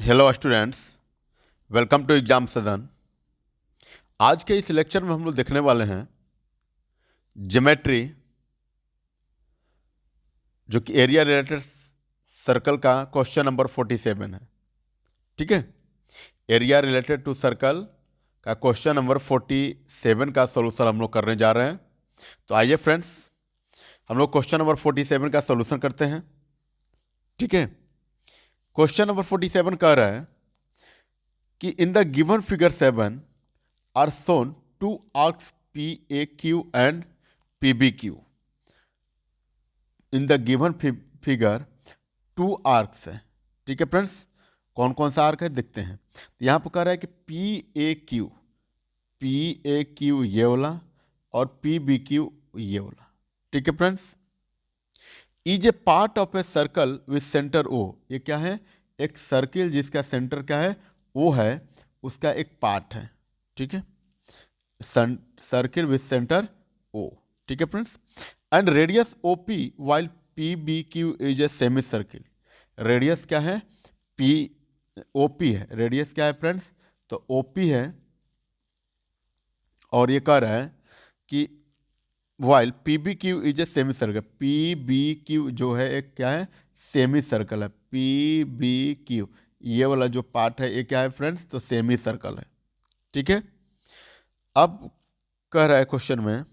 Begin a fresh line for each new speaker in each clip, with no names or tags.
Hello students, welcome to exam Sadan. आज के इस लेक्चर में हम लोग देखने वाले हैं ज्योमेट्री, जो कि एरिया रिलेटेड सर्कल का क्वेश्चन नंबर 47 है। ठीक है, एरिया रिलेटेड टू सर्कल का क्वेश्चन नंबर 47 का सोल्यूशन हम लोग करने जा रहे हैं। तो आइए फ्रेंड्स, हम लोग क्वेश्चन नंबर 47 का सोल्यूशन करते हैं। ठीक है, क्वेश्चन नंबर 47 कह रहा है कि in the given figure 7 are shown two arcs PAQ and PBQ. In the given figure, two arcs है। ठीक है फ्रेंड्स, कौन कौन सा आर्क है देखते हैं। तो यहाँ पर कह रहा है कि पी ए क्यू ये वाला और PBQ ये वाला। ठीक है friends, is a part of a circle with centre O. ये क्या है? एक सर्किल जिसका सेंटर क्या है? ओ है, उसका एक पार्ट है। ठीक है, सर्किल विथ सेंटर ओ। ठीक है friends, and radius O P while P B Q is a semicircle. Radius क्या है? पी ओ पी है। रेडियस क्या है फ्रेंड्स? तो ओ पी है, और ये कह रहा है कि while P B Q is a semicircle. P B Q जो है एक क्या है? सेमी सर्कल है। पी बी क्यू ये वाला जो पार्ट है ये क्या है फ्रेंड्स? तो सेमी सर्कल है। ठीक है, अब कह रहा है क्वेश्चन में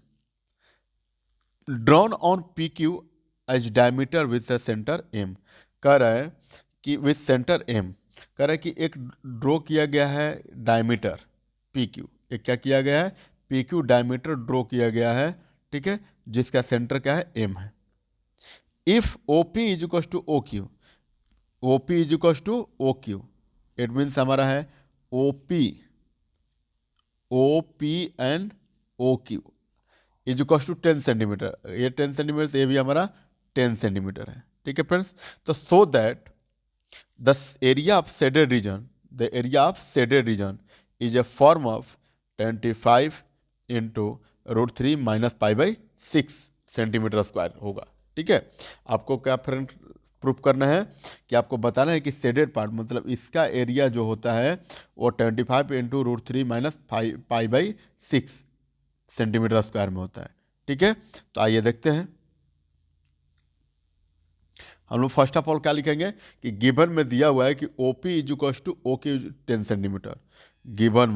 drawn on P Q as diameter with centre M. कह रहा है कि विथ सेंटर एम, कह रहा है कि एक ड्रॉ किया गया है डायमीटर पी क्यू। एक क्या किया गया है? पी क्यू डायमीटर ड्रॉ किया गया है। ठीक है, जिसका सेंटर क्या है? एम है। If O P is equal to O Q, O P is equal to O Q, it means हमारा है O P, O P and O Q is equal to 10 centimetre. ये 10 सेंटीमीटर, ये भी हमारा 10 centimetre है। ठीक है फ्रेंड्स, तो so that the area of shaded reason, the area of shaded region is a form of 25 into √3 minus pi by 6 centimetre square होगा। ठीक है, आपको क्या फ्रेंड प्रूफ करना है कि आपको बताना है कि शेडेड पार्ट मतलब इसका एरिया जो होता है वो 25 into √3 minus pi by 6 centimetre square में होता है। ठीक है, तो आइए देखते हैं। हम लोग फर्स्ट ऑफ ऑल क्या लिखेंगे कि गिवन में दिया हुआ है कि OP is equal to O Q 10 centimetre. Given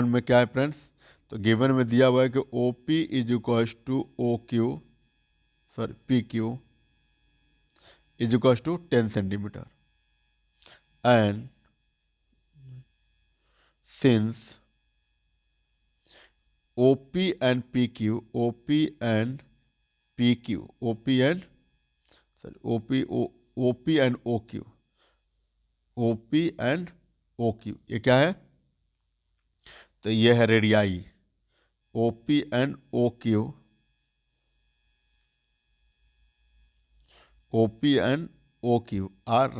में क्या है फ्रेंड्स? तो गिवन में दिया हुआ है कि O P is equal to O Q, sorry P Q is equal to 10 centimetre, and since O P and P Q, O P and P Q, O P and sorry O P and O Q, O P and O Q ये क्या है? तो ये है radii. O P and O Q, O P and O Q are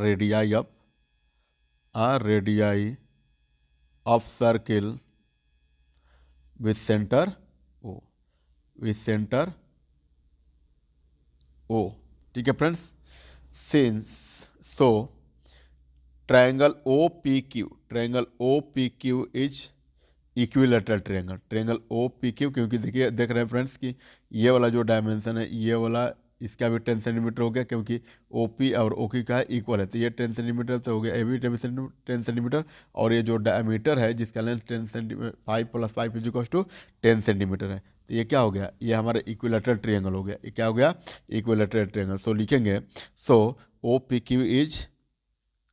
radii of circle with centre O, with centre O. ठीक है friends, since so triangle O P Q, triangle O P Q is equilateral triangle. Triangle O P Q, क्योंकि देखिए देख रहे हैं friends कि ये वाला जो डायमेंशन है ये वाला, इसका भी 10 सेंटीमीटर हो गया, क्योंकि ओ पी और ओ क्यू का है इक्वल है। तो ये 10 सेंटीमीटर तो हो गया, ये भी 10 सेंटीमीटर, और ये जो डायमीटर है जिसका length 10 centimetre, 5 + 5 is equal to 10 centimetre है। तो ये क्या हो गया? ये हमारा इक्विलेटरल ट्रायंगल हो गया। ये क्या हो गया? Equilateral triangle. सो लिखेंगे, so O P Q is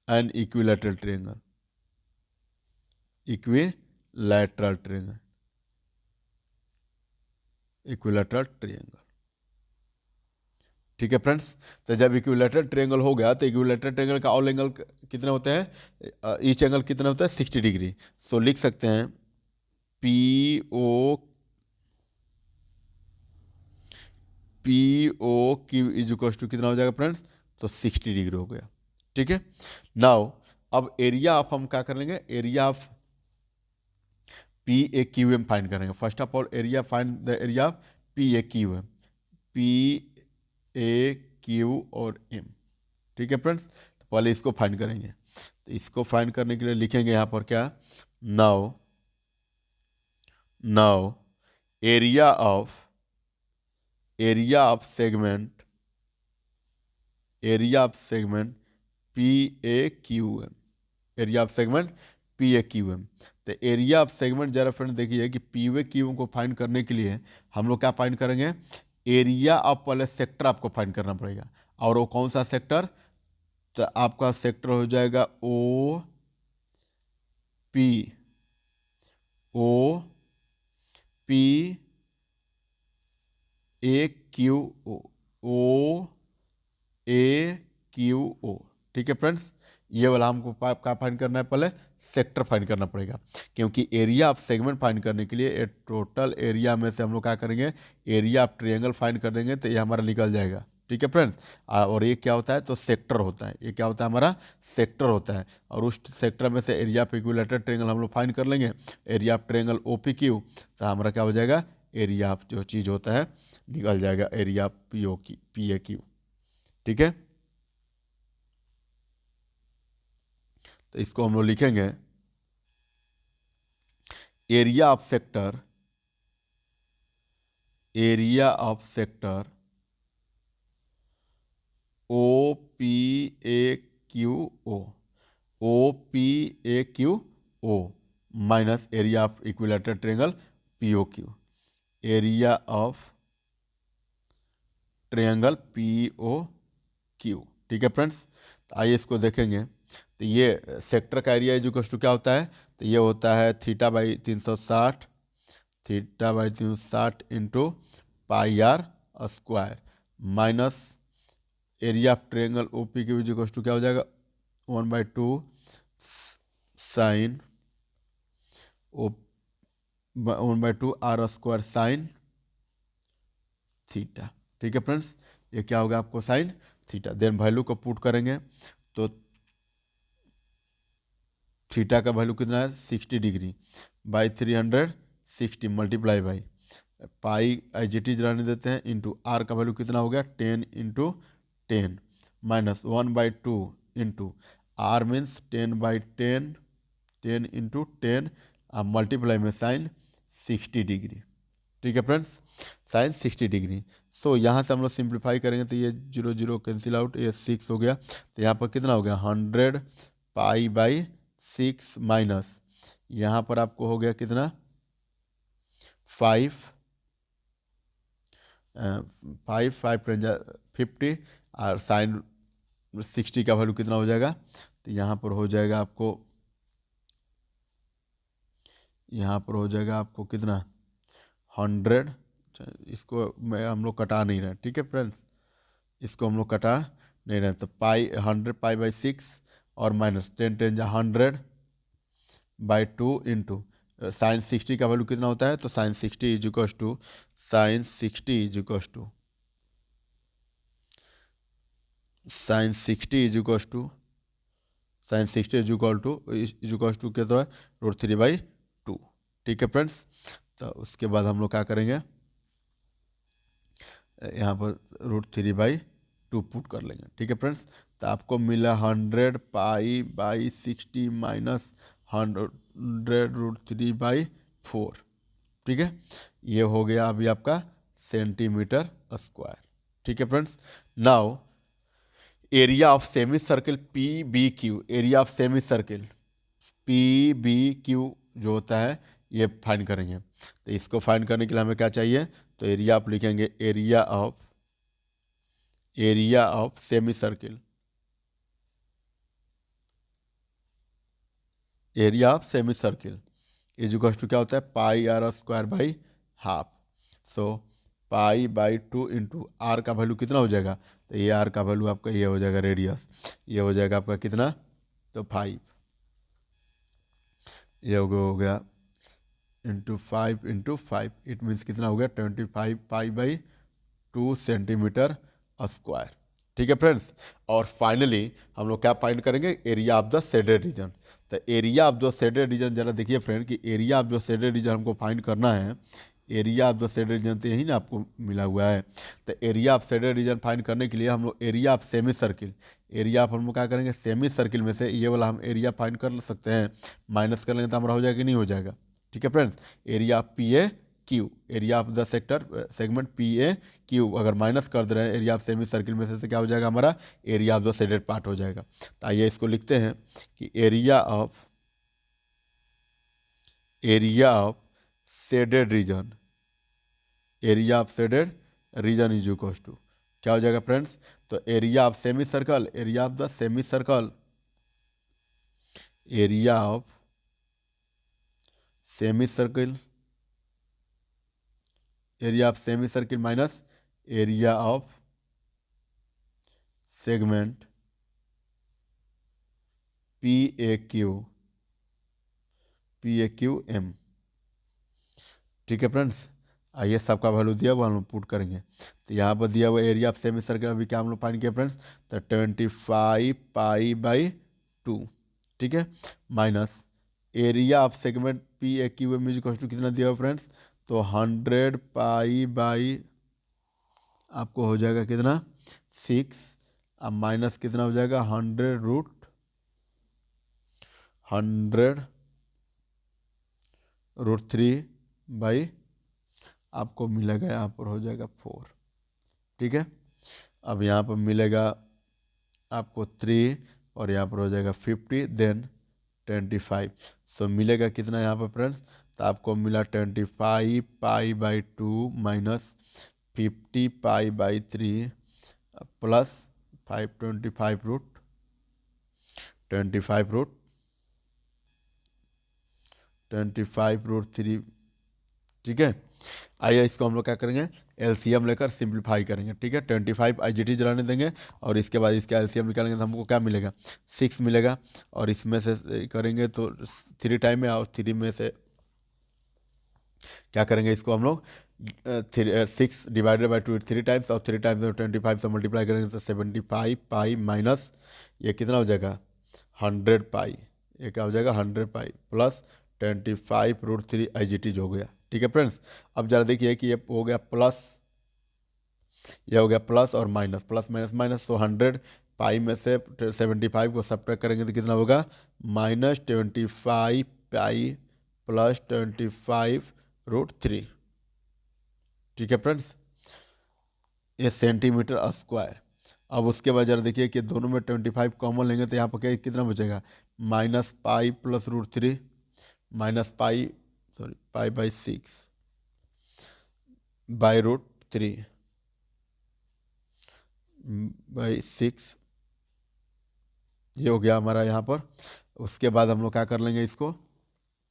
an equilateral triangle, equilateral triangle, equilateral triangle. ठीक है फ्रेंड्स, तो जब इक्विलैटरल ट्रायंगल हो गया तो इक्विलैटरल ट्रायंगल का ऑल एंगल कितने होते हैं? ईच एंगल कितना होता है? 60 डिग्री। सो लिख सकते हैं P O Q is equal to कितना हो जाएगा फ्रेंड्स? तो 60 डिग्री हो गया। ठीक है, नाउ अब एरिया ऑफ हम क्या कर लेंगे? Area of P A Q M find करेंगे। First of all area, find the area of P A Q M. P A Q और एम। ठीक है फ्रेंड्स, तो पहले इसको फाइंड करेंगे। तो इसको फाइंड करने के लिए लिखेंगे यहाँ पर क्या, now now area of segment P A Q M, area of segment P A Q M. तो एरिया ऑफ सेगमेंट जरा फ्रेंड देखिए कि पी ए क्यू एम को फाइंड करने के लिए हम लोग क्या फाइंड करेंगे, एरिया ऑफ पहले सेक्टर आपको फाइंड करना पड़ेगा। और वो कौन सा सेक्टर, तो आपका सेक्टर हो जाएगा O P A Q O A Q O. ठीक है फ्रेंड्स, ये वाला हमको क्या फाइंड करना है, पहले सेक्टर फाइंड करना पड़ेगा, क्योंकि एरिया ऑफ सेगमेंट फाइंड करने के लिए टोटल एरिया में से हम लोग क्या करेंगे, एरिया ऑफ ट्रायंगल फाइंड कर देंगे तो ये हमारा निकल जाएगा। ठीक है फ्रेंड्स, और ये क्या होता है, तो सेक्टर होता है, ये क्या होता है, हमारा सेक्टर होता है। और उस सेक्टर में से एरिया ऑफ इक्विलेटरल ट्रायंगल हम लोग फाइंड कर लेंगे, area of triangle O P Q, तो हमारा क्या हो जाएगा, एरिया ऑफ जो चीज़ होता है निकल जाएगा, area of P A Q. ठीक है, तो इसको हम लोग लिखेंगे area of sector O P A Q O minus area of equilateral triangle P O Q, area of triangle P O Q. ठीक है फ्रेंड्स, तो आइए इसको देखेंगे। तो ये सेक्टर का एरिया जो टू क्या होता है, तो ये होता है theta by 360 into pi r square minus area of triangle O P के इक्वल टू क्या हो जाएगा, 1/2 sine O 1/2 r square sine theta. ठीक है फ्रेंड्स, ये क्या होगा आपको साइन थीटा। देन वैल्यू को पुट करेंगे तो थीटा का वैल्यू कितना है, 60 degree by 360 multiply by pi IGT रहने देते हैं, इंटू आर का वैल्यू कितना हो गया, 10 into 10 minus 1/2 into r means 10/10, 10 into 10 multiply में साइन 60 डिग्री। ठीक है फ्रेंड्स, साइन 60 डिग्री। सो यहाँ से हम लोग सिंप्लीफाई करेंगे तो ये 0 0 कैंसिल आउट, ये 6 हो गया। तो यहाँ पर कितना हो गया, 100 पाई बाई 6 माइनस यहाँ पर आपको हो गया कितना 5 50 और साइन 60 का वैल्यू कितना हो जाएगा, तो यहाँ पर हो जाएगा आपको कितना 100। इसको मैं हम लोग कटा नहीं रहे, ठीक है फ्रेंड्स, इसको हम लोग कटा नहीं रहे। तो 100 पाई बाई 6 और माइनस 10 10 जा 100/2 इंटू साइन 60 का वैल्यू कितना होता है, तो sine 60 is equal to sine 60 is equal to sine 60 is equal to sine 60 is equal to कितना है, √3/2। ठीक है फ्रेंड्स, तो उसके बाद हम लोग क्या करेंगे, यहाँ पर √3/2 पुट कर लेंगे। ठीक है फ्रेंड्स, तो आपको मिला 100 पाई बाई 60 माइनस 100√3/4। ठीक है, ये हो गया अभी आपका सेंटीमीटर स्क्वायर। ठीक है friends, now area of semi circle PBQ, area of semi circle PBQ जो होता है ये फाइंड करेंगे। तो इसको फाइंड करने के लिए हमें क्या चाहिए, तो एरिया आप लिखेंगे area of semi circle, area of semi circle is equal to क्या होता है, pi r square by half. So pi by 2 into r का वैल्यू कितना हो जाएगा, तो ये आर का वैल्यू आपका ये हो जाएगा रेडियस, ये हो जाएगा आपका कितना, तो 5, ये हो गया इंटू 5 इट मीन्स कितना हो गया 25 पाई बाई 2 सेंटीमीटर स्क्वायर। ठीक है फ्रेंड्स, और फाइनली हम लोग क्या फाइंड करेंगे, area of the shaded region. तो area of the shaded region जरा देखिए फ्रेंड कि area of the shaded region हमको फाइंड करना है, area of the shaded region, तो यही ना आपको मिला हुआ है। तो area of shaded region find करने के लिए हम लोग area of semi circle, area of हम लोग क्या करेंगे, सेमी सर्किल में से ये वाला हम एरिया फाइंड कर सकते हैं, माइनस कर लेंगे तो हमारा हो जाएगा कि नहीं हो जाएगा। ठीक है friends, area of P A Q, area of the sector segment P A Q, अगर माइनस कर दे रहे हैं एरिया ऑफ सेमी सर्किल में से तो क्या हो जाएगा हमारा, area of the shaded part हो जाएगा। तो आइए इसको लिखते हैं कि area of shaded region, area of shaded region is equal to क्या हो जाएगा फ्रेंड्स, तो area of semicircle, area of the semicircle, area of semicircle, area of semicircle minus area of segment P A Q M. ठीक है friends, आइए सबका value दिया हुआ हम लोग पुट करेंगे। तो यहाँ पर दिया हुआ एरिया ऑफ सेमी सर्कल अभी क्या हम लोग फाइंड किया फ्रेंड्स, तो 25 पाई/2, ठीक है, minus area of segment P A Q M is equal to कितना दिया हुआ फ्रेंड्स, तो 100 पाई आपको हो जाएगा कितना 6, अब माइनस कितना हो जाएगा 100√3 आपको मिलेगा यहाँ पर हो जाएगा 4। ठीक है, अब यहाँ पर मिलेगा आपको 3 और यहाँ पर हो जाएगा 50 देन 25। सो मिलेगा कितना यहाँ पर फ्रेंड्स, तो आपको मिला 25 पाई/2 माइनस 50 पाई/3 प्लस 25√3। ठीक है, आइए इसको हम लोग क्या करेंगे, एलसीएम लेकर सिंप्लीफाई करेंगे। ठीक है, 25 आईजीटी जलाने देंगे और इसके बाद इसका एलसीएम निकालेंगे तो हमको क्या मिलेगा 6 मिलेगा, और इसमें से करेंगे तो 3 टाइम में, और 3 में से क्या करेंगे इसको हम लोग 6 डिवाइडेड बाई 2 3 टाइम्स, और 3 टाइम्स में 25 से मल्टीप्लाई करेंगे तो 75 पाई माइनस ये कितना हो जाएगा 100 पाई, ये क्या हो जाएगा 100 पाई प्लस 25√3 आईजीटी हो गया। ठीक है फ्रेंड्स, अब जरा देखिए कि ये हो गया प्लस, ये हो गया प्लस और माइनस, प्लस माइनस माइनस, तो 100 पाई में से 75 को सब्ट्रैक्ट करेंगे तो कितना होगा -25 पाई प्लस 25√3। ठीक है फ्रेंड्स, ये सेंटीमीटर स्क्वायर। अब उसके बाद जरा देखिए कि दोनों में 25 कॉमन लेंगे तो यहाँ पर क्या कितना बचेगा -पाई प्लस √3 -पाई/6 ये हो गया हमारा यहाँ पर। उसके बाद हम लोग क्या कर लेंगे,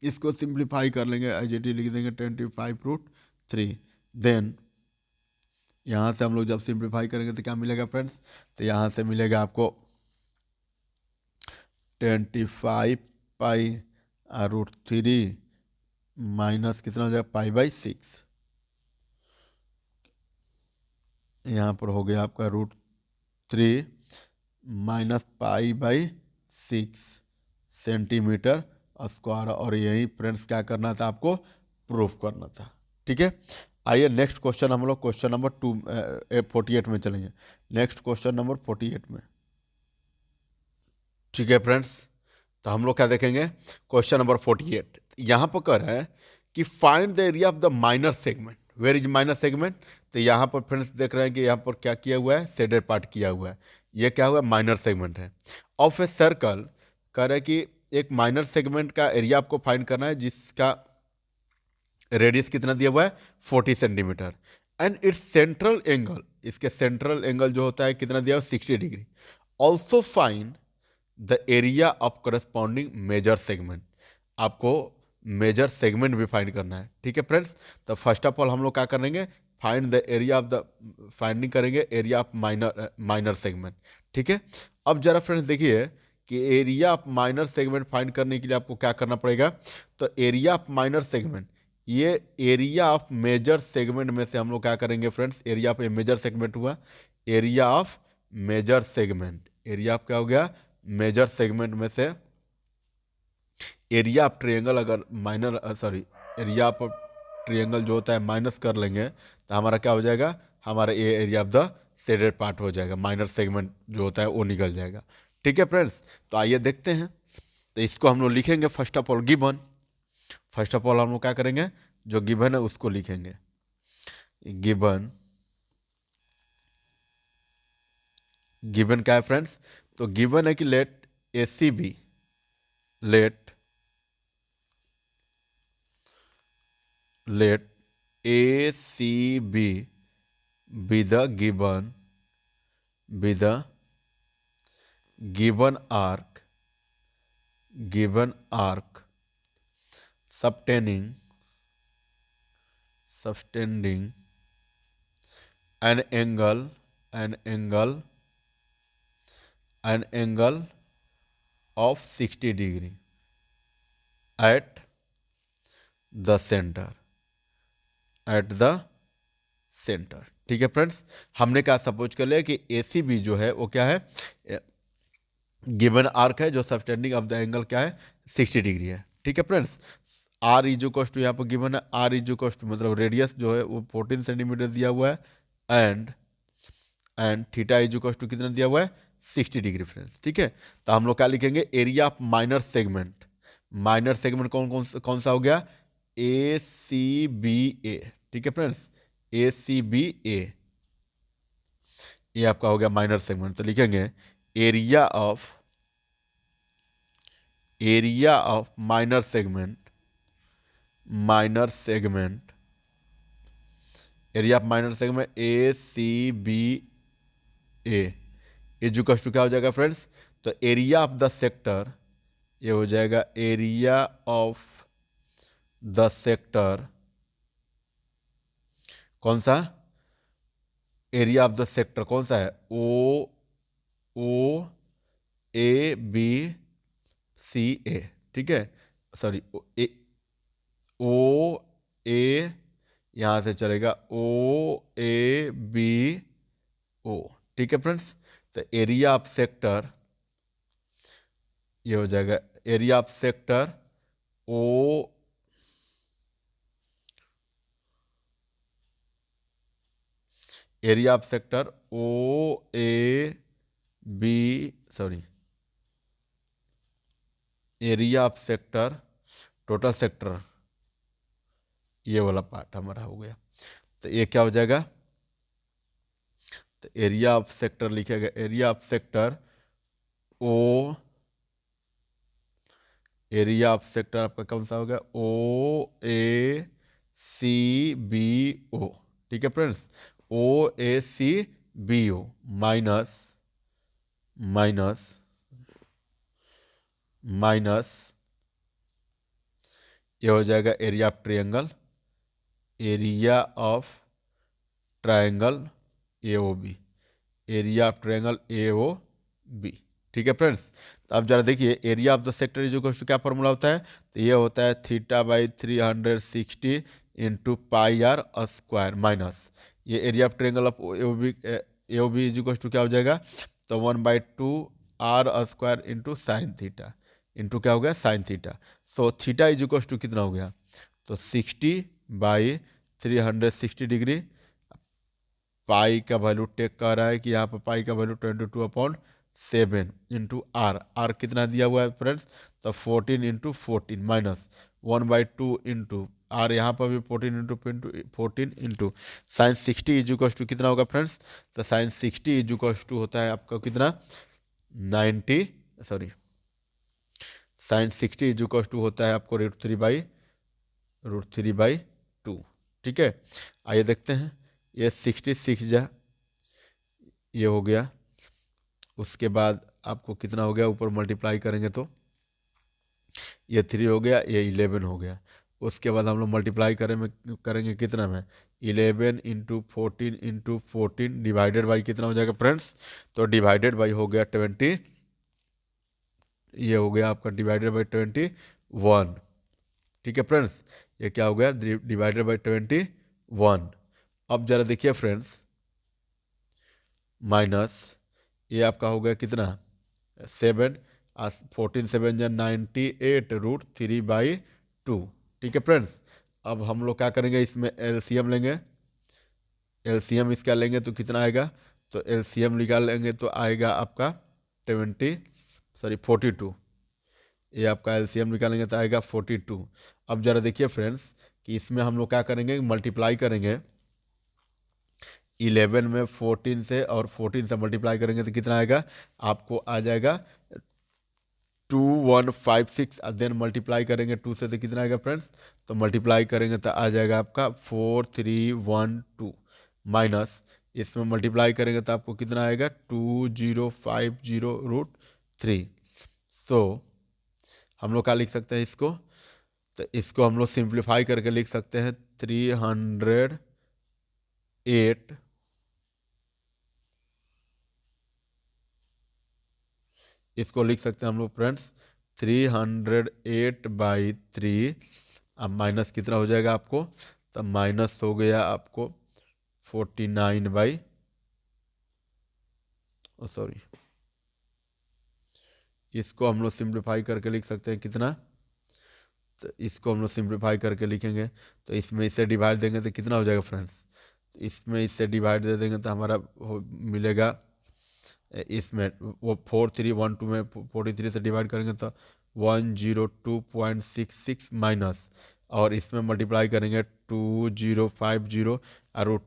इसको सिंप्लीफाई कर लेंगे, आईजीटी लिख देंगे 25√3। देन यहाँ से हम लोग जब सिंप्लीफाई करेंगे तो क्या मिलेगा फ्रेंड्स, तो यहाँ से मिलेगा आपको 25 पाई/√3 माइनस कितना हो जाएगा पाई/6, यहाँ पर हो गया आपका √3 माइनस पाई/6 सेंटीमीटर स्क्वायर, और यही फ्रेंड्स क्या करना था आपको प्रूफ करना था। ठीक है, आइए नेक्स्ट क्वेश्चन हम लोग क्वेश्चन नंबर 48 में चलेंगे, नेक्स्ट क्वेश्चन नंबर 48 में। ठीक है फ्रेंड्स, तो हम लोग क्या देखेंगे क्वेश्चन नंबर 48, यहाँ पर कह रहा है कि find the area of the minor segment, where is minor segment. तो यहाँ पर फ्रेंड्स देख रहे हैं कि यहाँ पर क्या किया हुआ है, शेडेड पार्ट किया हुआ है, ये क्या हुआ माइनर सेगमेंट है ऑफ ए सर्कल। कह रहा है कि एक माइनर सेगमेंट का एरिया आपको फाइंड करना है जिसका रेडियस कितना दिया हुआ है 40 centimetre, and its central angle, इसके सेंट्रल एंगल जो होता है कितना दिया हुआ 60 degree. Also find the area of corresponding major segment, आपको मेजर सेगमेंट भी फाइंड करना है। ठीक है फ्रेंड्स, तो फर्स्ट ऑफ ऑल हम लोग क्या करेंगे find the area of the, finding करेंगे एरिया ऑफ माइनर सेगमेंट। ठीक है, अब जरा फ्रेंड्स देखिए कि area of minor segment find करने के लिए आपको क्या करना पड़ेगा, तो एरिया ऑफ माइनर सेगमेंट, ये एरिया ऑफ मेजर सेगमेंट में से हम लोग क्या करेंगे friends, area of a major segment हुआ, area of major segment, area of क्या हो गया मेजर सेगमेंट में से एरिया ऑफ ट्रायंगल, अगर माइनर एरिया ऑफ ट्रायंगल जो होता है माइनस कर लेंगे तो हमारा क्या हो जाएगा, हमारा ये area of the shaded part हो जाएगा, माइनर सेगमेंट जो होता है वो निकल जाएगा। ठीक है फ्रेंड्स, तो आइए देखते हैं। तो इसको हम लोग लिखेंगे first of all given. First of all हम लोग क्या करेंगे, जो गिवन है उसको लिखेंगे। गिवन, गिवन क्या है फ्रेंड्स, तो गिवन है कि let A C B, let let A C B be the be the given arc subtending an angle an angle an angle of 60 degree at the center at the center। ठीक है friends, हमने क्या suppose कर लिया कि ए C B जो है वो क्या है, गिवन आर्क है जो सबटेंडिंग ऑफ द एंगल क्या है 60 डिग्री है। ठीक है फ्रेंड्स, आर इजू कॉस्ट यहाँ पर गिवन है, आर इजू कॉस्ट मतलब रेडियस जो है वो 14 सेंटीमीटर दिया हुआ है, एंड थीटा इजू कॉस्ट कितना दिया हुआ है 60 डिग्री फ्रेंड्स। ठीक है, तो हम लोग क्या लिखेंगे, area of minor segment. Minor segment कौन सा हो गया, ए सी बी ए। ठीक है फ्रेंड्स, ए सी बी ए, ये आपका हो गया माइनर सेगमेंट। तो लिखेंगे area of minor segment, area of minor segment A C B A equals to क्या हो जाएगा फ्रेंड्स, तो एरिया ऑफ द सेक्टर, ये हो जाएगा एरिया ऑफ द सेक्टर, कौन सा एरिया ऑफ द सेक्टर कौन सा है, ओ ए बी सी ए। ठीक है, सॉरी ओ ए, यहां से चलेगा ओ ए बी ओ। ठीक है फ्रेंड्स, तो एरिया ऑफ सेक्टर ये हो जाएगा area of sector O area of sector O A B, sorry area of sector total sector, ये वाला पार्ट हमारा हो गया। तो ये क्या हो जाएगा, तो एरिया ऑफ सेक्टर लिखेगा, area of sector O, area of sector आपका कौन सा होगा, ओ ए सी बी ओ। ठीक है friends, O A C B O minus minus minus ये हो जाएगा area of triangle, area of triangle A O B, area of triangle A O B. ठीक है फ्रेंड्स, तो अब जरा देखिए area of the sector is equal to क्या फॉर्मूला होता है, तो ये होता है theta by 360 into pi r square minus ये area of triangle of A O B is equal to क्या हो जाएगा, तो 1/2 r square into sine theta, into क्या हो गया sine theta. So theta is equal to कितना हो गया, तो 60/360 डिग्री, पाई का वैल्यू टेक कर रहा है कि यहाँ पर पाई का वैल्यू 22/7 इंटू आर, आर कितना दिया हुआ है फ्रेंड्स, तो 14 इंटू 14 माइनस 1/2 इंटू आर, यहाँ पर भी 14 इंटू साइन 60 इज टू कितना होगा फ्रेंड्स, तो साइन 60 इज टू होता है आपका कितना 90, सॉरी साइन 60 इज टू होता है आपको √3/2। ठीक है, आइए देखते हैं, ये 66 जा ये हो गया, उसके बाद आपको कितना हो गया, ऊपर मल्टीप्लाई करेंगे तो ये 3 हो गया, ये 11 हो गया। उसके बाद हम लोग मल्टीप्लाई करेंगे कितना में, 11 इंटू 14 डिवाइडेड बाई कितना हो जाएगा फ्रेंड्स, तो डिवाइडेड बाई हो गया 20, ये हो गया आपका डिवाइडेड बाई 21। ठीक है फ्रेंड्स, ये क्या हो गया डिवाइडेड बाई 21। अब जरा देखिए फ्रेंड्स, माइनस ये आपका हो गया कितना 7, 14 7 या 98 √3/2। ठीक है फ्रेंड्स, अब हम लोग क्या करेंगे, इसमें एलसीएम लेंगे। एलसीएम इसका लेंगे तो कितना आएगा, तो एलसीएम निकालेंगे तो आएगा आपका 42। ये आपका एलसीएम निकालेंगे तो आएगा 42। अब जरा देखिए फ्रेंड्स कि इसमें हम लोग क्या करेंगे, मल्टीप्लाई करेंगे 11 में 14 से, और 14 से मल्टीप्लाई करेंगे तो कितना आएगा, आपको आ जाएगा 2156। देन मल्टीप्लाई करेंगे 2 से तो कितना आएगा फ्रेंड्स, तो मल्टीप्लाई करेंगे तो आ जाएगा आपका 4312 माइनस, इसमें मल्टीप्लाई करेंगे तो आपको कितना आएगा 2050√3। सो हम लोग क्या लिख सकते हैं इसको, तो इसको हम लोग सिंप्लीफाई करके लिख सकते हैं 308, इसको लिख सकते हैं हम लोग फ्रेंड्स 308/3। अब माइनस कितना हो जाएगा आपको, तब माइनस हो गया आपको 49 बाई, सॉरी, इसको हम लोग सिंप्लीफाई करके लिख सकते हैं कितना, तो इसको हम लोग सिंप्लीफाई करके लिखेंगे तो इसमें इससे डिवाइड देंगे तो कितना हो जाएगा फ्रेंड्स, इसमें इससे डिवाइड दे देंगे तो हमारा मिलेगा, इसमें वो 4312 में 43 से डिवाइड करेंगे तो 102.66 माइनस, और इसमें मल्टीप्लाई करेंगे 2050, और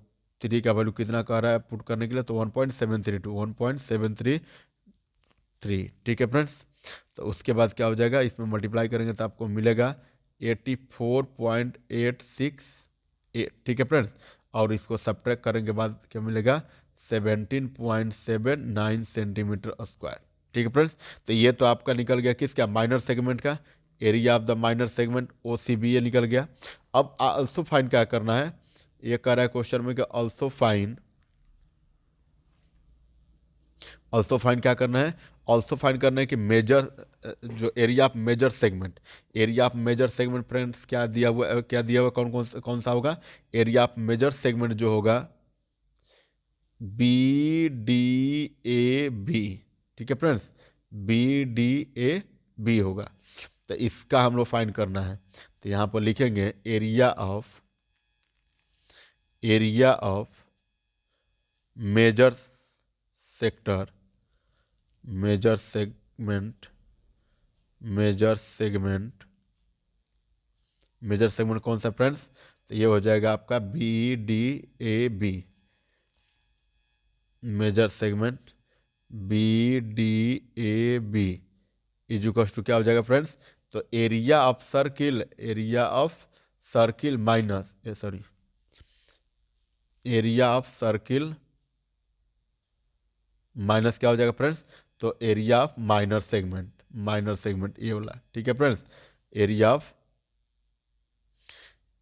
3 का वैल्यू कितना कह रहा है पुट करने के लिए, तो 1.732, ठीक है फ्रेंड्स। तो उसके बाद क्या हो जाएगा, इसमें मल्टीप्लाई करेंगे तो आपको मिलेगा 84.868, ठीक है फ्रेंड्स, और इसको सब्ट्रैक्ट करेंगे बाद क्या मिलेगा 17.79 सेंटीमीटर स्क्वायर, ठीक है फ्रेंड्स। तो ये तो आपका निकल गया किसका, माइनर सेगमेंट का, area of the minor segment OCBA निकल गया। अब आल्सो फाइन क्या करना है, ये कह रहा है क्वेश्चन में कि ऑल्सो फाइन क्या करना है, ऑल्सो फाइन करना है कि मेजर, जो area of major segment, area of major segment friends क्या दिया हुआ, कौन सा होगा, एरिया ऑफ मेजर सेगमेंट जो होगा BDAB, ठीक है फ्रेंड्स, BDAB होगा। तो इसका हम लोग फाइंड करना है, तो यहाँ पर लिखेंगे area of major sector, major segment कौन सा फ्रेंड्स, तो ये हो जाएगा आपका BDAB, major segment BDAB is equal to क्या हो जाएगा फ्रेंड्स, तो area of circle minus, area of circle minus क्या हो जाएगा फ्रेंड्स, तो एरिया ऑफ माइनर सेगमेंट ये वाला, ठीक है friends,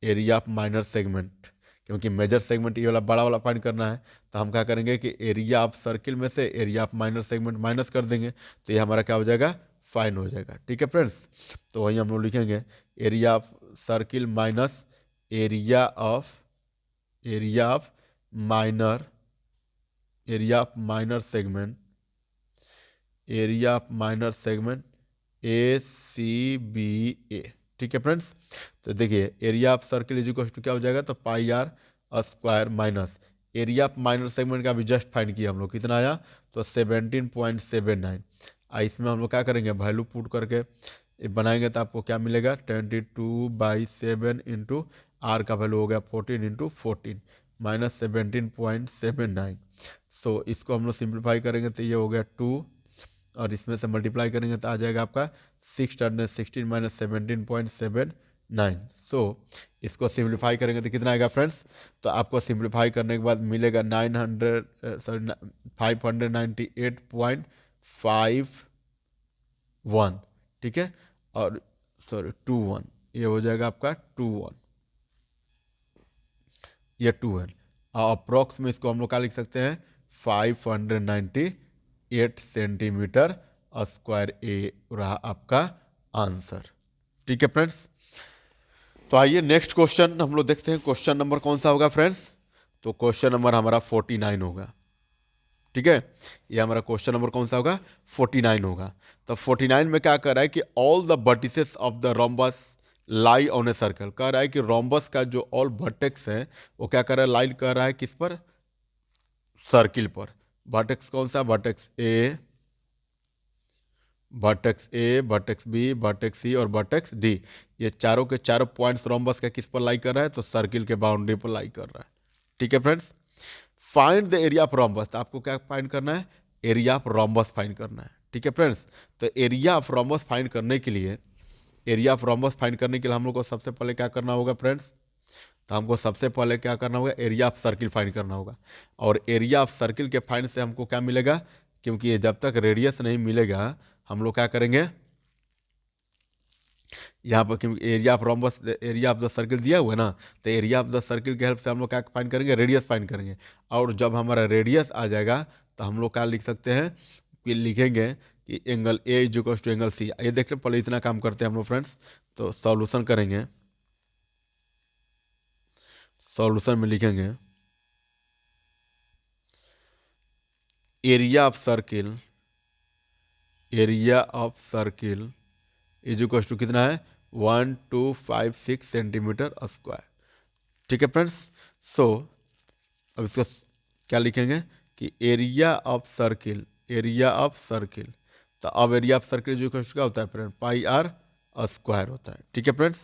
area of minor segment, क्योंकि मेजर सेगमेंट ये वाला बड़ा वाला फाइंड करना है, तो हम क्या करेंगे कि एरिया ऑफ सर्किल में से area of minor segment minus कर देंगे, तो ये हमारा क्या हो जाएगा, फाइन हो जाएगा, ठीक है फ्रेंड्स। तो वहीं हम लोग लिखेंगे area of circle minus area of minor segment ACBA, ठीक है फ्रेंड्स। तो देखिए area of circle is equal to क्या हो जाएगा, तो πr² minus area of minor segment का भी जस्ट फाइंड किया हम लोग, कितना आया, तो 17.79। इसमें हम लोग क्या करेंगे, वैल्यू पुट करके बनाएंगे तो आपको क्या मिलेगा 22/7 इंटू आर का वैल्यू हो गया 14 इंटू 14 माइनस 17.79। सो इसको हम लोग सिंप्लीफाई करेंगे तो ये हो गया 2, और इसमें से मल्टीप्लाई करेंगे तो आ जाएगा आपका 616 माइनस 17.79। सो इसको सिंप्लीफाई करेंगे तो कितना आएगा फ्रेंड्स, तो आपको सिंप्लीफाई करने के बाद मिलेगा 598.51, ठीक है, और 21, ये हो जाएगा आपका 21, ये 2 है, और अप्रोक्स में इसको हम लोग क्या लिख सकते हैं 598 सेंटीमीटर स्क्वायर, ए रहा आपका आंसर, ठीक है फ्रेंड्स। तो आइए नेक्स्ट क्वेश्चन हम लोग देखते हैं, क्वेश्चन नंबर कौन सा होगा फ्रेंड्स, तो क्वेश्चन नंबर हमारा 49 होगा, ठीक है, ये हमारा क्वेश्चन नंबर कौन सा होगा 49 होगा। तो 49 में क्या कर रहा है कि all the vertices of the rhombus lie on A circle. कह रहा है कि रोम्बस का जो ऑल वर्टेक्स है वो क्या कर रहा है, लाइन कर रहा है किस पर, सर्किल पर। वर्टेक्स कौन सा, vertex A, vertex A, vertex B, vertex C और वर्टेक्स डी। ये चारों के चारों पॉइंट्स रोम्बस का किस पर लाई कर रहा है, तो सर्किल के बाउंड्री पर लाई कर रहा है। ठीक है friends, find the area of rhombus. आपको क्या फाइंड करना है, एरिया ऑफ रोम्बस फाइंड करना है। ठीक है फ्रेंड्स, तो एरिया ऑफ रोम्बस फाइंड करने के लिए, एरिया ऑफ रोम्बस फाइंड करने के लिए हम लोग को सबसे पहले क्या करना होगा फ्रेंड्स, तो हमको सबसे पहले क्या करना होगा, एरिया ऑफ सर्किल फाइंड करना होगा। और एरिया ऑफ सर्किल के फाइंड से हमको क्या मिलेगा, क्योंकि ये जब तक रेडियस नहीं मिलेगा हम लोग क्या करेंगे, यहाँ पर क्योंकि area of rhombus, area of the circle दिया हुआ है ना, तो एरिया ऑफ द सर्किल की हेल्प से हम लोग क्या फाइंड करेंगे, रेडियस फाइंड करेंगे। और जब हमारा रेडियस आ जाएगा तो हम लोग क्या लिख सकते हैं, कि लिखेंगे कि angle A is equal to angle C. ये देखते पहले इतना काम करते हैं हम लोग फ्रेंड्स, तो सॉल्यूशन करेंगे। सॉल्यूशन में लिखेंगे area of circle, area of circle is equal to कितना है, 1256 सेंटीमीटर स्क्वायर। ठीक है फ्रेंड्स, सो अब इसको क्या लिखेंगे कि area of circle, area of circle, तो अब एरिया ऑफ सर्किल जो क्या होता है फ्रेंड, पाई आर स्क्वायर होता है। ठीक है फ्रेंड्स,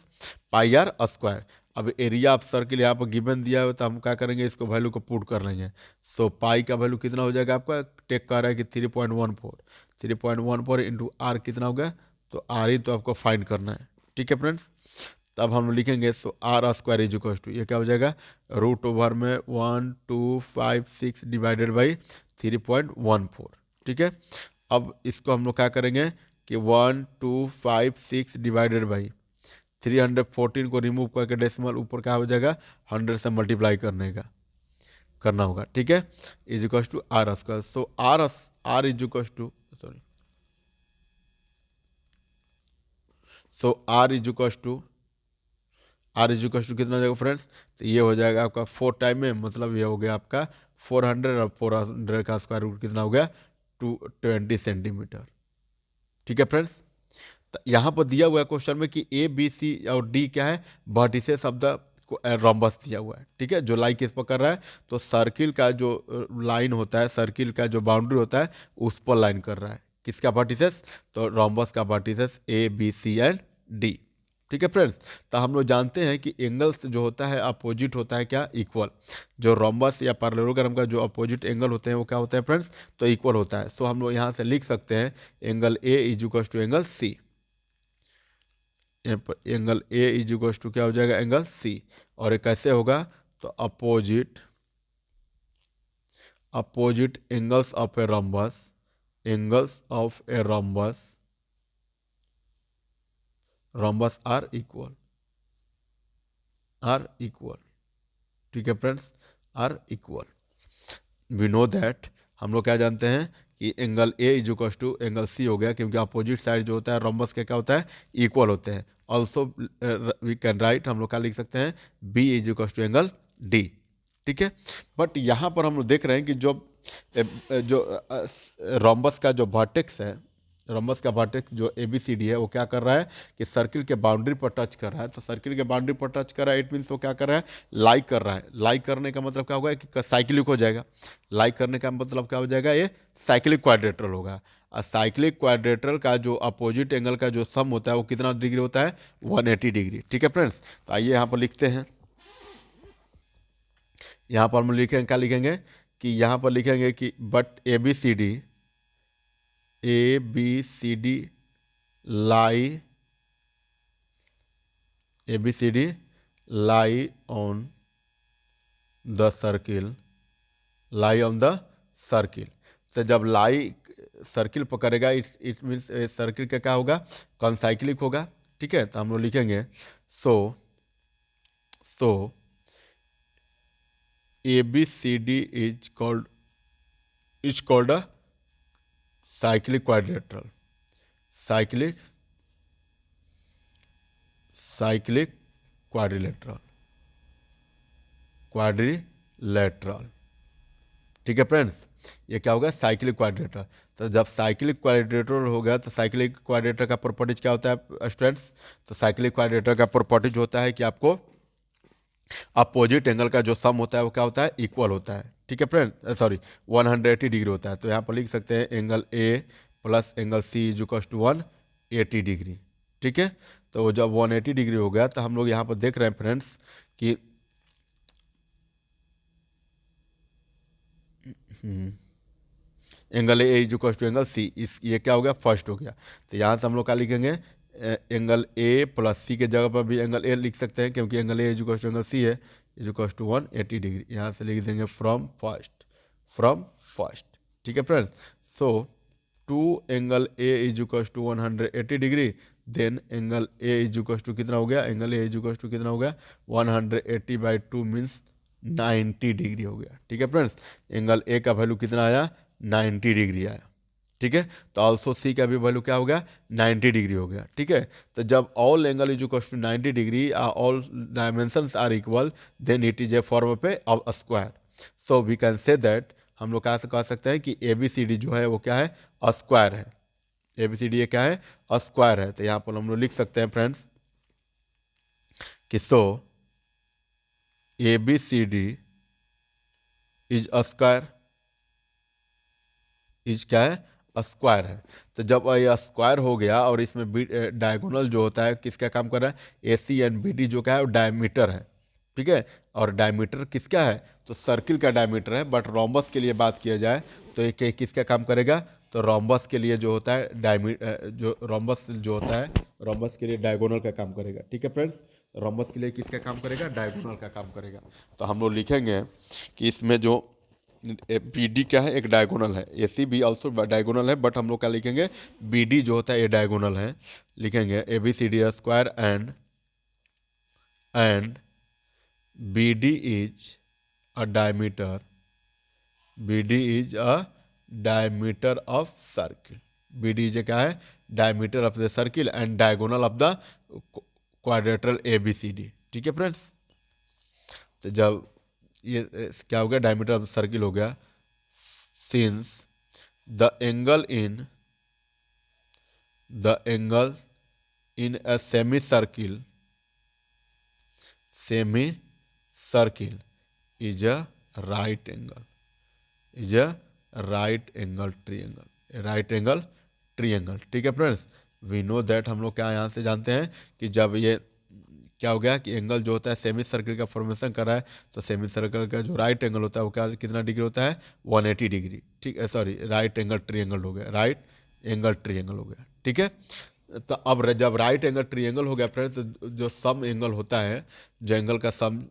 पाई आर स्क्वायर। अब एरिया ऑफ सर्किल यहाँ पर गिवन दिया हुआ, तो हम क्या करेंगे, इसको वैल्यू को पुट कर लेंगे। सो पाई का वैल्यू कितना हो जाएगा आपका, टेक कर रहा है कि 3.14, 3.14 इंटू आर कितना हो गया, तो आर ही तो आपको फाइंड करना है। ठीक है फ्रेंड्स, तब हम लिखेंगे so r square is equal to, ये क्या हो जाएगा, रूट ओवर में 1256 डिवाइडेड बाई 3.14। ठीक है, अब इसको हम लोग क्या करेंगे कि 1256 डिवाइडेड बाई 314 को रिमूव करके डेसिमल ऊपर क्या हो जाएगा, 100 से मल्टीप्लाई करने का करना होगा। ठीक है, is equal to r square. So r is equal to, sorry, so r is equal to, r is equal to कितना हो जाएगा फ्रेंड्स, तो ये हो जाएगा आपका 4 टाइम में, मतलब ये हो गया आपका 400, और 400 का स्क्वायर रूट कितना हो गया, 220 सेंटीमीटर। ठीक है फ्रेंड्स, तो यहाँ पर दिया हुआ है क्वेश्चन में कि ए बी सी और डी क्या है, वर्टिसेस ऑफ द रोम्बस दिया हुआ है। ठीक है, जो लाइन किस पर कर रहा है, तो सर्किल का जो लाइन होता है, सर्किल का जो बाउंड्री होता है उस पर लाइन कर रहा है, किसका वर्टिसेस, तो रोम्बस का vertices A B C and D. ठीक है फ्रेंड्स, तो हम लोग जानते हैं कि एंगल्स जो होता है अपोजिट होता है क्या, इक्वल। जो रोम्बस या पैरेललोग्राम का जो अपोजिट एंगल होते हैं वो क्या होते हैं फ्रेंड्स, तो इक्वल होता है। सो हम लोग यहाँ से लिख सकते हैं angle A is equal to angle C. Angle A is equal to क्या हो जाएगा, एंगल सी। और ये कैसे होगा, तो opposite, opposite angles of a rhombus, angles of a rhombus, rhombus are equal, are equal. ठीक है friends, are equal. We know that, हम लोग क्या जानते हैं कि angle A is equal to angle C हो गया, क्योंकि अपोजिट साइड जो होता है रोम्बस के क्या होता है, इक्वल होते हैं। ऑल्सो वी कैन राइट, हम लोग क्या लिख सकते हैं, B is equal to angle D. ठीक है, बट यहाँ पर हम लोग देख रहे हैं कि जो रोम्बस का जो वर्टेक्स है, रोम्बस का वर्टेक्स जो ए बी सी डी है, वो क्या कर रहा है कि सर्किल के बाउंड्री पर टच कर रहा है। तो सर्किल के बाउंड्री पर टच कर रहा है, इट मीन्स वो क्या कर रहा है, लाइक कर रहा है। लाइक करने का मतलब क्या होगा कि साइक्लिक हो जाएगा। लाइक करने का मतलब क्या हो जाएगा, ये साइक्लिक क्वाड्रेटरल होगा। और साइक्लिक क्वाड्रेटरल का जो अपोजिट एंगल का जो सम होता है वो कितना डिग्री होता है, 180 डिग्री। ठीक है फ्रेंड्स, तो आइए यहाँ पर लिखते हैं। यहाँ पर हम लिखेंगे, क्या लिखेंगे कि यहाँ पर लिखेंगे कि but A B C D, A B C D lie, A B C D lie on the circle, lie on the circle. तो जब लाई सर्किल पकड़ेगा, इट इट मीन्स सर्किल का क्या होगा, कॉन्साइक्लिक होगा। ठीक है, तो हम लोग लिखेंगे so, so A B C D is called a cyclic quadrilateral, cyclic, cyclic quadrilateral, quadrilateral. ठीक है फ्रेंड्स, ये क्या होगा, साइक्लिक क्वाड्रेटर। तो जब साइक्लिक क्वाड्रेटर हो गया तो साइक्लिक क्वाड्रेटर का प्रॉपर्टीज क्या होता है स्टूडेंट्स? तो साइक्लिक क्वाड्रेटर का प्रॉपर्टीज होता है कि आपको अपोजिट एंगल का जो सम होता है वो क्या होता है, इक्वल होता है। ठीक है फ्रेंड, सॉरी 180 डिग्री होता है। तो यहाँ पर लिख सकते हैं angle A plus angle C is equal to 180 degree. ठीक है, तो जब 180 डिग्री हो गया तो हम लोग यहाँ पर देख रहे हैं फ्रेंड्स कि angle A is equal to angle C, इस ये क्या हो गया, फर्स्ट हो गया। तो यहाँ से हम लोग क्या लिखेंगे, एंगल ए प्लस सी के जगह पर भी एंगल ए लिख सकते हैं क्योंकि angle A is equal to angle C है, इज इक्वल टू 180 डिग्री। यहाँ से लिख देंगे फ्रॉम फर्स्ट, फ्रॉम फर्स्ट। ठीक है friends, so two angle A is equal to 180 degree, then angle A is equal to कितना हो गया, angle A is equal to कितना हो गया, 180/2 मीन्स 90 डिग्री हो गया। ठीक है फ्रेंड्स, एंगल ए का वैल्यू कितना आया, 90 डिग्री आया। ठीक है, तो ऑल्सो सी का भी वैल्यू क्या हो गया, 90 डिग्री हो गया। ठीक है, तो जब all angle is equal to 90 degree, all dimensions are equal, then it is a form पे of square. So we can say that, हम लोग कह सकते हैं कि ए बी सी डी जो है वो क्या है, स्क्वायर है। ए बी सी डी ये क्या है, स्क्वायर है। तो यहाँ पर हम लोग लिख सकते हैं फ्रेंड्स कि so A B C D is square, is क्या है, स्क्वायर है। तो जब ये स्क्वायर हो गया और इसमें डायगोनल जो होता है किसका काम कर रहा है, ए सी एंड बी डी जो क्या है वो डायमीटर है। ठीक है, और डायमीटर किसका है, तो सर्किल का डायमीटर है। बट रोम्बस के लिए बात किया जाए तो ये किसका काम करेगा, तो रोम्बस के लिए जो होता है जो रोम्बस जो होता है, रोम्बस के लिए डायगोनल का काम करेगा। ठीक है फ्रेंड्स, रोम्बस के लिए किसका काम करेगा, डायगोनल का काम करेगा। तो हम लोग लिखेंगे कि इसमें जो बी डी क्या है, एक डायगोनल है। ए सी बी ऑल्सो डायगोनल है, बट हम लोग क्या लिखेंगे, बी डी जो होता है ये डायगोनल है। लिखेंगे A B C D square and B D is a diameter, B D is a diameter of circle. B D क्या है, diameter of the circle and diagonal of the quadrilateral A B C D. ठीक है friends, तो जब ये क्या हो गया, डायमीटर ऑफ सर्किल हो गया, since the angle in a semicircle is a right angle, is a right angle triangle। ठीक है फ्रेंड्स, वी नो दैट, हम लोग क्या यहाँ से जानते हैं कि जब ये क्या हो गया कि एंगल जो होता है सेमी सर्कल का फॉर्मेशन कर रहा है, तो सेमी सर्कल का जो राइट एंगल होता है वो क्या कितना डिग्री होता है, 180 डिग्री। ठीक है, सॉरी राइट एंगल ट्रिएंगल हो गया, राइट एंगल ट्रिएंगल हो गया। ठीक है, तो अब जब राइट एंगल ट्रिएंगल हो गया फ्रेंड्स, तो जो सम एंगल होता है, जो एंगल का सम,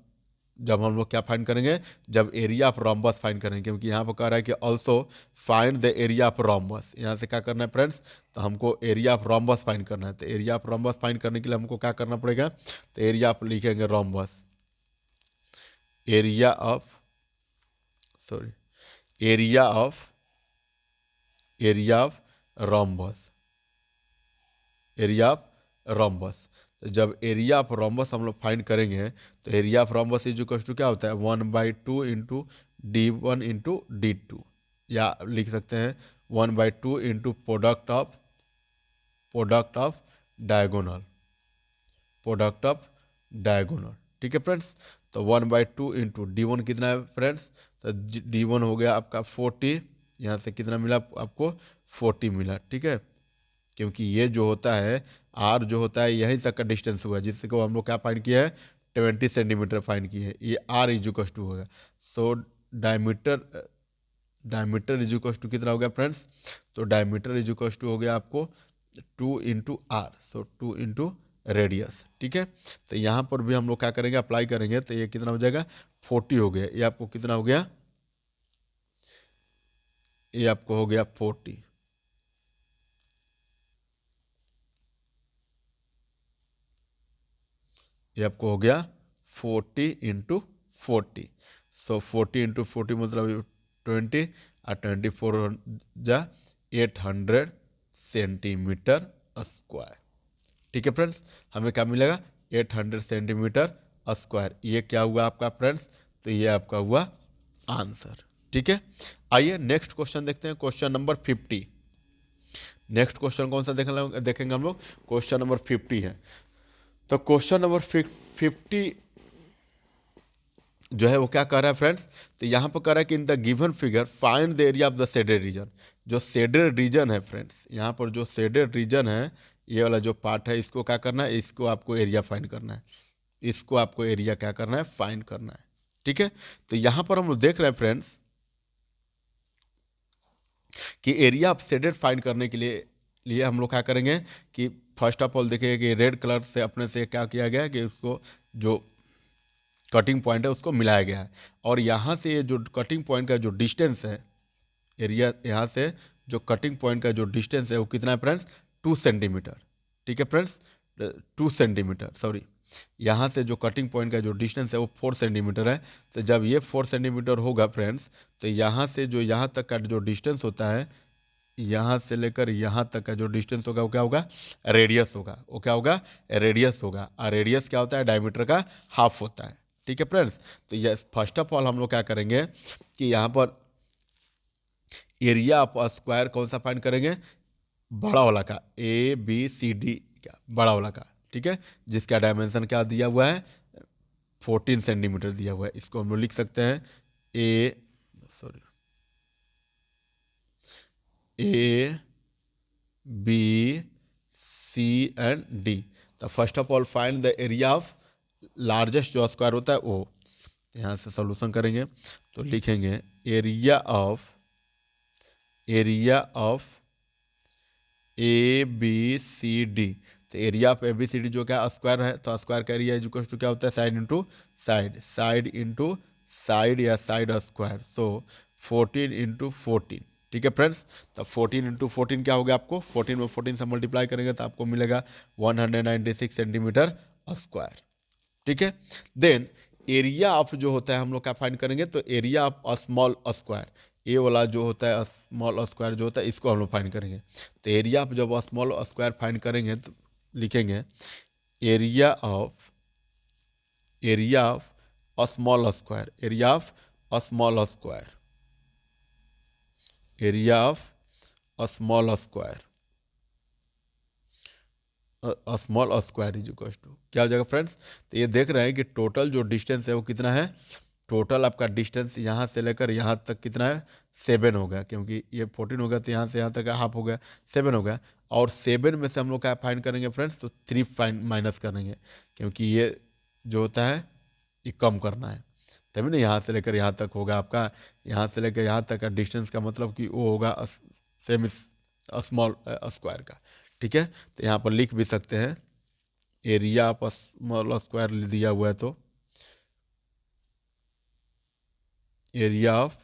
जब हम लोग क्या फाइंड करेंगे, जब एरिया ऑफ रोम्बस फाइंड करेंगे, क्योंकि यहाँ पर कह रहा है कि also find the area of rhombus. यहाँ से क्या करना है फ्रेंड्स, तो हमको एरिया ऑफ रोम्बस फाइंड करना है। तो एरिया ऑफ रोम्बस फाइंड करने के लिए हमको क्या करना पड़ेगा, तो एरिया ऑफ लिखेंगे rhombus, area of, sorry area of rhombus, area of rhombus. तो जब एरिया ऑफ रोम्बस हम लोग फाइंड करेंगे, तो area of rhombus is equal to क्या होता है, 1/2 इंटू D1 इंटू D2, या लिख सकते हैं 1/2 into product of diagonal, product of diagonal. ठीक है फ्रेंड्स, तो 1/2 इंटू D1 कितना है फ्रेंड्स, तो D1 हो गया आपका 40, यहाँ से कितना मिला आपको, 40 मिला। ठीक है, क्योंकि ये जो होता है आर जो होता है यहीं तक का डिस्टेंस हुआ, जिसको हम लोग क्या फाइंड किया है, 20 सेंटीमीटर फाइंड किए हैं। ये आर इज इक्वल टू होगा, so diameter, diameter is equal to कितना हो गया फ्रेंड्स, तो डायमीटर इज इक्वल टू हो गया आपको 2 into r, so 2 into radius. ठीक है, तो यहाँ पर भी हम लोग क्या करेंगे, अप्लाई करेंगे, तो ये कितना हो जाएगा, 40 हो गया। ये आपको कितना हो गया, ये आपको हो गया 40। ये आपको हो गया 40 इंटू 40, सो 40 इंटू 40 मतलब 20 और 24 जा 800 सेंटीमीटर स्क्वायर। ठीक है फ्रेंड्स, हमें क्या मिलेगा, 800 सेंटीमीटर स्क्वायर। ये क्या हुआ आपका फ्रेंड्स, तो ये आपका हुआ आंसर। ठीक है, आइए नेक्स्ट क्वेश्चन देखते हैं, क्वेश्चन नंबर 50। नेक्स्ट क्वेश्चन कौन सा देखेंगे हम लोग, क्वेश्चन नंबर 50 है। तो क्वेश्चन नंबर 50 जो है वो क्या कह रहा है फ्रेंड्स, तो यहाँ पर कह रहा है कि in the given figure find the area of the shaded reason. जो शेडेड रीजन है फ्रेंड्स, यहाँ पर जो शेडेड रीजन है, ये वाला जो पार्ट है, इसको क्या करना है, इसको आपको एरिया फाइंड करना है, इसको आपको एरिया क्या करना है, फाइंड करना है। ठीक है, तो यहाँ पर हम लोग देख रहे हैं फ्रेंड्स कि एरिया ऑफ शेडेड फाइंड करने के लिए हम लोग क्या करेंगे कि फर्स्ट ऑफ ऑल देखिए कि रेड कलर से अपने से क्या किया गया है कि उसको जो कटिंग पॉइंट है उसको मिलाया गया है, और यहाँ से ये जो कटिंग पॉइंट का जो डिस्टेंस है, एरिया यहाँ से जो कटिंग पॉइंट का जो डिस्टेंस है वो कितना है फ्रेंड्स, 2 सेंटीमीटर। ठीक है फ्रेंड्स, 2 सेंटीमीटर, सॉरी, यहाँ से जो कटिंग पॉइंट का जो डिस्टेंस है वो 4 सेंटीमीटर है। तो जब ये 4 सेंटीमीटर होगा फ्रेंड्स, तो यहाँ से जो यहाँ तक का जो डिस्टेंस होता है, यहाँ से लेकर यहाँ तक का जो डिस्टेंस होगा वो क्या होगा, रेडियस होगा। वो क्या होगा, रेडियस होगा, और रेडियस क्या होता है, डायमीटर का हाफ होता है। ठीक है फ्रेंड्स, तो ये फर्स्ट ऑफ ऑल हम लोग क्या करेंगे कि यहाँ पर एरिया ऑफ स्क्वायर कौन सा फाइंड करेंगे, बड़ा वाला का, ABCD, क्या बड़ा वाला का, ठीक है, जिसका डायमेंशन क्या दिया हुआ है, 14 सेंटीमीटर दिया हुआ है। इसको हम लोग लिख सकते हैं A B C and D। तो first of all find the area of largest जो स्क्वायर होता है वो, यहाँ से सॉल्यूशन करेंगे तो लिखेंगे एरिया ऑफ ABCD। तो एरिया ऑफ ABCD जो क्या स्क्वायर है, तो स्क्वायर का एरिया इक्वल टू क्या होता है, side into side, side into side या साइड स्क्वायर, सो 14 × 14। ठीक है फ्रेंड्स, तो 14 × 14 क्या हो गया, आपको 14 में 14 से मल्टीप्लाई करेंगे तो आपको मिलेगा 196 सेंटीमीटर स्क्वायर। ठीक है, देन एरिया ऑफ जो होता है हम लोग क्या फाइंड करेंगे, तो एरिया ऑफ स्मॉल स्क्वायर, ए वाला जो होता है स्मॉल स्क्वायर जो होता है इसको हम लोग फाइंड करेंगे। तो एरिया ऑफ जब स्मॉल स्क्वायर फाइंड करेंगे तो लिखेंगे area of small square, area of small square small square is equal to क्या हो जाएगा फ्रेंड्स, तो ये देख रहे हैं कि टोटल जो डिस्टेंस है वो कितना है, टोटल आपका डिस्टेंस यहाँ से लेकर यहाँ तक कितना है, 7 हो गया, क्योंकि ये 14 हो गया तो यहाँ से यहाँ तक हाफ हो गया, 7 हो गया। और 7 में से हम लोग क्या फाइंड करेंगे फ्रेंड्स, तो 3 फाइंड माइनस करेंगे, क्योंकि ये जो होता है ये कम करना है, तभी ना यहाँ से लेकर यहाँ तक होगा आपका, यहाँ से लेकर यहाँ तक का डिस्टेंस का मतलब कि वो होगा सेमी स्मॉल स्क्वायर का। ठीक है, तो यहाँ पर लिख भी सकते हैं एरिया ऑफ स्मॉल स्क्वायर दिया हुआ है, तो एरिया ऑफ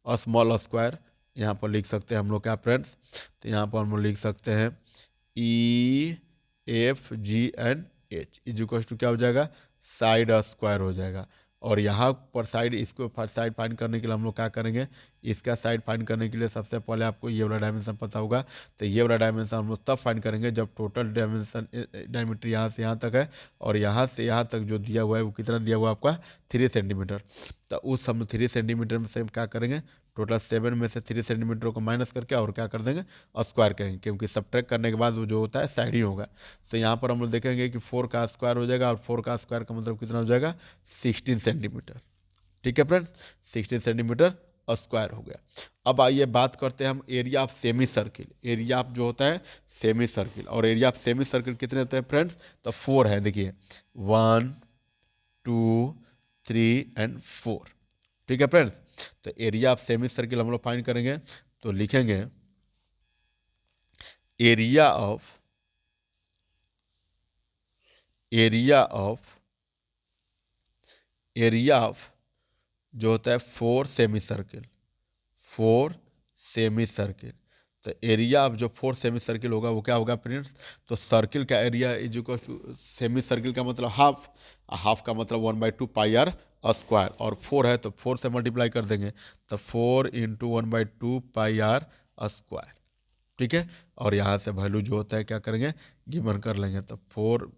स्मॉल स्क्वायर यहाँ पर लिख सकते हैं हम लोग क्या फ्रेंड्स, तो यहाँ पर हम लोग लिख सकते हैं EFGH इज इक्वल टू क्या हो जाएगा, साइड स्क्वायर हो जाएगा। और यहाँ पर साइड, इसको साइड फाइंड करने के लिए हम लोग क्या करेंगे, इसका साइड फाइंड करने के लिए सबसे पहले आपको ये वाला डायमेंशन पता होगा, तो ये वाला डायमेंशन हम लोग तब फाइंड करेंगे जब टोटल डायमीटर यहाँ से यहाँ तक है, और यहाँ से यहाँ तक जो दिया हुआ है वो कितना दिया हुआ है आपका, 3 सेंटीमीटर। तो उस हम 3 सेंटीमीटर में से क्या करेंगे, टोटल 7 में से 3 सेंटीमीटर को माइनस करके और क्या कर देंगे, स्क्वायर करेंगे, क्योंकि सब्ट्रैक्ट करने के बाद वो जो होता है साइड ही होगा। तो यहाँ पर हम लोग देखेंगे कि 4 का स्क्वायर हो जाएगा, और 4 का स्क्वायर का मतलब कितना हो जाएगा, 16 सेंटीमीटर। ठीक है फ्रेंड्स, 16 सेंटीमीटर स्क्वायर हो गया। अब आइए बात करते हैं हम area of semi circle. Area of जो होता है सेमी सर्किल, और एरिया ऑफ सेमी सर्किल कितने होते हैं फ्रेंड्स, तो 4 है, देखिए 1 2 3 एंड 4। ठीक है फ्रेंड्स, तो एरिया ऑफ सेमी सर्किल हम लोग फाइंड करेंगे तो लिखेंगे एरिया ऑफ जो होता है 4 सेमी सर्किल, 4 सेमी सर्किल। तो एरिया ऑफ जो 4 सेमी सर्किल होगा वो क्या होगा फ्रेंड्स, तो सर्किल का area is equal to, semi circle का मतलब हाफ, हाफ का मतलब 1/2 पाई आर स्क्वायर, और 4 है तो 4 से मल्टीप्लाई कर देंगे, तो 4 × 1/2 पाई आर स्क्वायर। ठीक है, और यहाँ से वैल्यू जो होता है क्या करेंगे, गिवन कर लेंगे, तो 4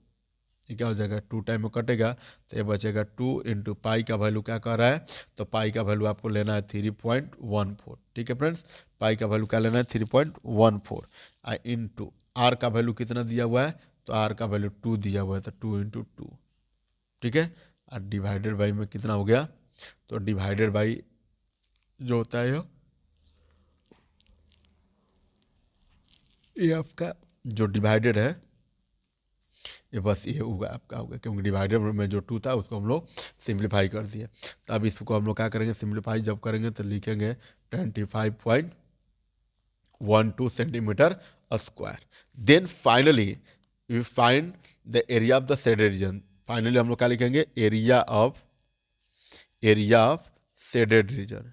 ये क्या हो जाएगा, 2 टाइम में कटेगा तो ये बचेगा 2 इंटू पाई का वैल्यू क्या कर रहा है, तो पाई का वैल्यू आपको लेना है 3.14। ठीक है फ्रेंड्स, पाई का वैल्यू क्या लेना है 3.14 इंटू आर का वैल्यू कितना दिया हुआ है, तो आर का वैल्यू 2 दिया हुआ है, तो 2 इंटू 2। ठीक है, और डिवाइडेड बाई में कितना हो गया, तो डिवाइडेड बाई जो होता है ये आपका जो डिवाइडेड है ये बस ये होगा आपका होगा, क्योंकि डिवाइडर में जो 2 था उसको हम लोग सिंप्लीफाई कर दिए। तो अब इसको हम लोग क्या करेंगे, सिंप्लीफाई जब करेंगे तो लिखेंगे 25.12 centimetre square. Then finally we find the area of the shaded region. Finally हम लोग क्या लिखेंगे, area of shaded region,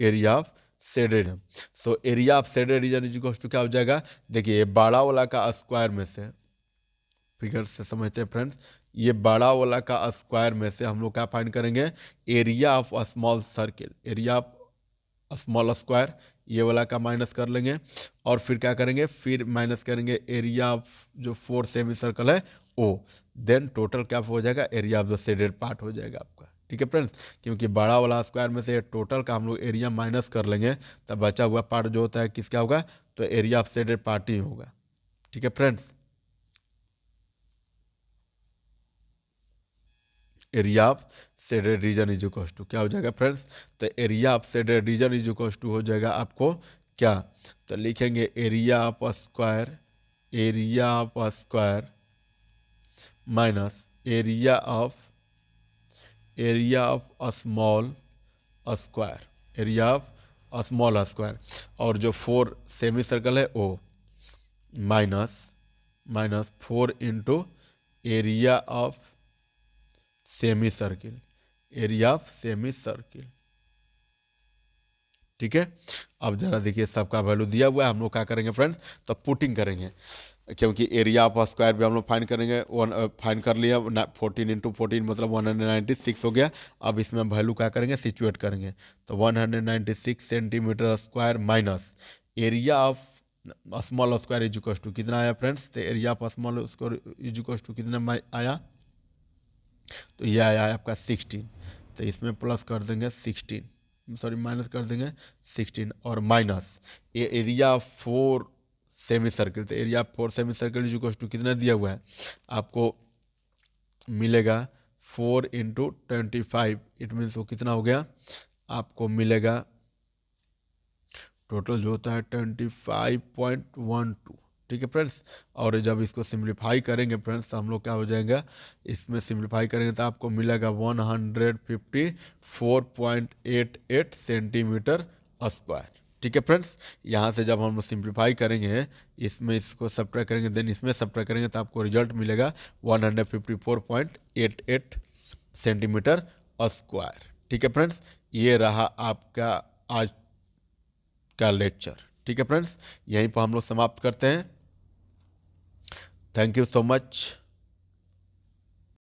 area of shaded region. So area of shaded region is equal to क्या हो जाएगा, देखिए बड़ा वाला का स्क्वायर में से, फिगर से समझते हैं फ्रेंड्स, ये बड़ा वाला का स्क्वायर में से हम लोग क्या फाइंड करेंगे, area of a small circle, area of small square, ये वाला का माइनस कर लेंगे, और फिर क्या करेंगे, फिर माइनस करेंगे एरिया ऑफ जो 4 सेमी सर्कल है ओ, देन टोटल क्या हो जाएगा, area of the shaded part हो जाएगा आपका। ठीक है फ्रेंड्स, क्योंकि बड़ा वाला स्क्वायर में से टोटल का हम लोग एरिया माइनस कर लेंगे, तब बचा हुआ पार्ट जो होता है किसका होगा, तो एरिया ऑफ शेडेड पार्ट ही होगा। ठीक है friends, area of shaded region is equal to क्या हो जाएगा फ्रेंड्स, तो area of shaded region is equal to हो जाएगा आपको क्या, तो लिखेंगे area of square, area of square minus area of small square, area of small square, और जो 4 सेमी सर्कल है ओ, minus 4 into area of semi circle, area of semi circle. ठीक है, अब जरा देखिए सबका वैल्यू दिया हुआ है, हम लोग क्या करेंगे फ्रेंड्स, तो पुटिंग करेंगे, क्योंकि एरिया ऑफ स्क्वायर भी हम लोग फाइन करेंगे, फाइन कर लिया 14 इंटू 14 मतलब 196 हो गया। अब इसमें वैल्यू क्या करेंगे, सिचुएट करेंगे, तो 196 centimetre square minus area of small square is equal to कितना आया फ्रेंड्स, तो area of small square is equal to कितना आया, तो ये आया है आपका 16, तो इसमें प्लस कर देंगे 16, सॉरी माइनस कर देंगे 16, और माइनस ये एरिया 4 सेमी सर्किल, तो area 4 semi circle is to कितना दिया हुआ है आपको, मिलेगा 4 इंटू 25, इट मीन्स वो कितना हो गया आपको मिलेगा, टोटल जो होता है 25.12। ठीक है फ्रेंड्स, और जब इसको सिंप्लीफाई करेंगे फ्रेंड्स तो हम लोग क्या हो जाएगा, इसमें सिंप्लीफाई करेंगे तो आपको मिलेगा 154.88 सेंटीमीटर स्क्वायर। ठीक है फ्रेंड्स, यहाँ से जब हम लोग सिंप्लीफाई करेंगे, इसमें इसको सब्ट्रैक्ट करेंगे, देन इसमें सब्ट्रैक्ट करेंगे तो आपको रिजल्ट मिलेगा 154.88 सेंटीमीटर स्क्वायर। ठीक है फ्रेंड्स, ये रहा आपका आज का लेक्चर। ठीक है फ्रेंड्स, यहीं पर हम लोग समाप्त करते हैं। Thank you so much.